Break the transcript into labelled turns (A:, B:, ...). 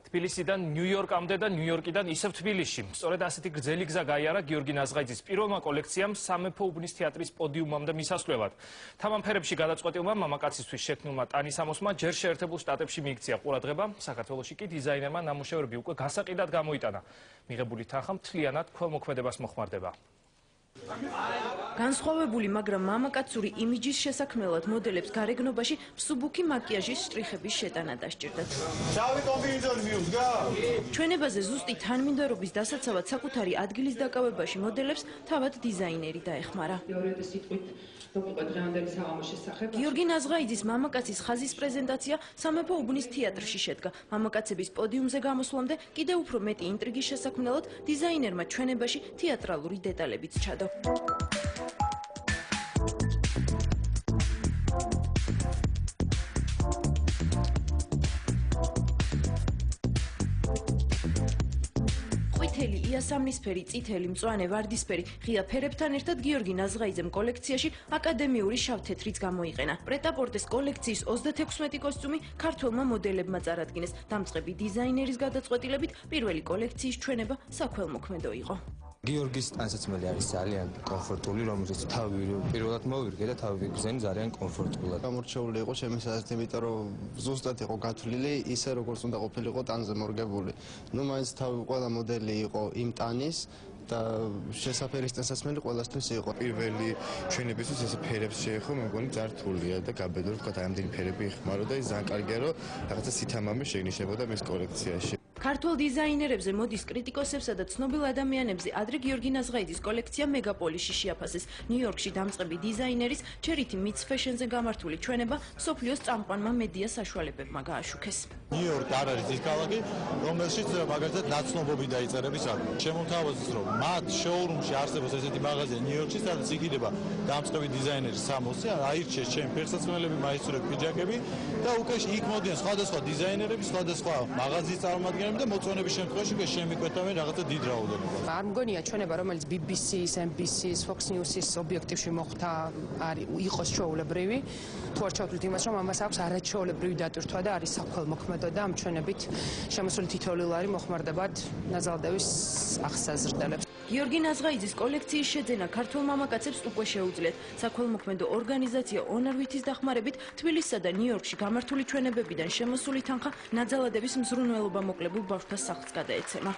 A: თბილისიდან ნიუ-იორკამდე და ნიუ-იორკიდან ისევ თბილისში. სწორედ ასეთი გრძელი გზა გაიარა გიორგი ნაზღაიძის პირველმა კოლექციამ სამეფო უბნის თეატრის პოდიუმამდე მისასვლელად. თამამ ფერებში გადაწყვეტილმა მამაკაცისთვის შექმნილმა ტანისამოსმა ჯერ შეერთებულ შტატებში მიიქცია ყურადღება, საქართველოში კი დიზაინერმა ნამუშევრები უკვე გასაყიდად გამოიტანა. მიღებული თანხა მთლიანად ქველმოქმედებას მოხმარდება.
B: განსხვავებული, მაგრამ მამაკაცური იმიჯის შესაქმნელად მოდელებს გარეგნობაში მსუბუქი მაკიაჟის შტრიხების შეტანა დასჭირდათ. ჩვენებაზე ზუსტი თანმიმდევრობის დასაცავად საკუთარი ადგილის დაკავებაში მოდელებს თავად დიზაინერი დაეხმარა. გიორგი ნაზღაიძის მამაკაცის ხაზის პრეზენტაცია სამეფო უბნის თეატრში შედგა. მამაკაცების პოდიუმზე გამოსვლამდე კიდევ უფრო მეტი ინტრიგის შესაქმნელად დიზაინერმა ჩვენებაში თეატრალური დეტალებიც ჩადო. ყვითელი, იასამნისფერი, წითელი, მწვანე, ვარდისფერი, ღია ფერებთან ერთად გიორგი ნაზღაიძემ კოლექციაში აკადემიური შავ-თეთრიც გამოიყენა. პრეტაპორტეს კოლექციის 36 კოსტიუმი ქართველმა მოდელებმა წარადგინეს. დამწყები დიზაინერის გადაწყვეტილებით პირველი კოლექციის ჩვენება საქველმოქმედო იყო.
C: გიორგის ტანსაცმელი არის ძალიან კომფორტული, რომელზეც თავი პირველად მოვირგე და თავი ვიგზენი ძალიან კომფორტულად.
D: გამორჩეული იყო ჩემი საზრით, იმიტომ რომ ზუსტად იყო გათვლილი ისე როგორც უნდა ყოფილიყო ტანზე მორგებული. მაინც თავი ყველა მოდელი იყო იმ ტანის და შესაფერის ტანსაცმელი ყველასთვის იყო.
E: პირველი ჩვენებისთვის ეს ფერებს შეეხო, მე მგონი ძალიან რთულია და გაბედო რომ თქვა ამდენი ფერები იხმარო და ის ძალიან კარგია რომ რაღაცა სითამამე შეინიშნებოდა მის კოლექციაში.
B: ქართულ დიზაინერებზე მოდის კრიტიკოსებსა და ცნობილ ადამიანებზე ადრე გიორგი ნაზღაიძის კოლექცია მეგაპოლიში შეაფასეს. ნიუ-იორკში დამწყები დიზაინერის ჩერიტი მიც ფეშენზე გამართული ჩვენება მსოფლიოს წამყვანმა მედია საშუალებებმა გააშუქეს.
F: ნიუ-იორკი არ არის ის ქალაქი, რომელშიც მაგალითად ნაცნობობი დაიწერების აქვს. შემოთავაზეს, რომ მათ შოურუმში არსებობს ესეთი მაღაზია ნიუ-იორკში, სადაც იგიდება დამწყები დიზაინერის სამოსი, აირჩიეს ჩემი ფერსაცმელები, მაისურები, პიჯაკები და უკვე იქ მოდიან სხვადასხვა დიზაინერები, სხვადასხვა მაღაზიის წარმომადგენლები და მოწონების შემთხვევაში შემიკვეთავენ რაღაცა დიდ რაოდენობას.
G: არ მგონია ჩვენება, რომელიც BBC-ის, MBC-ის, Fox News-ის ობიექტივში მოხდა, იყოს ჩვეულებრივი. თუ არ ჩავთვლით იმას, რომ ამას აქვს არაჩვეულებრივი დატვირთვა და არის საქველმოქმედო და ამ ჩვენებით შემოსული თითოეული ლარი მოხმარდებათ ნაზალდევის აღსაზრდელებს.
B: გიორგი ნაზღაიძის კოლექციის შეძენა ქართულ მამაკაცებს უკვე შეუძლიათ. საქველმოქმედო ორგანიზაცია ონარვითის დახმარებით თბილისსა და ნიუ-იორკში გამართული ჩვენებებიდან შემოსული თანხა ნაძალადების მზრუნველობა მოკლებულ ბავშვთა სახლს გადაეცემა.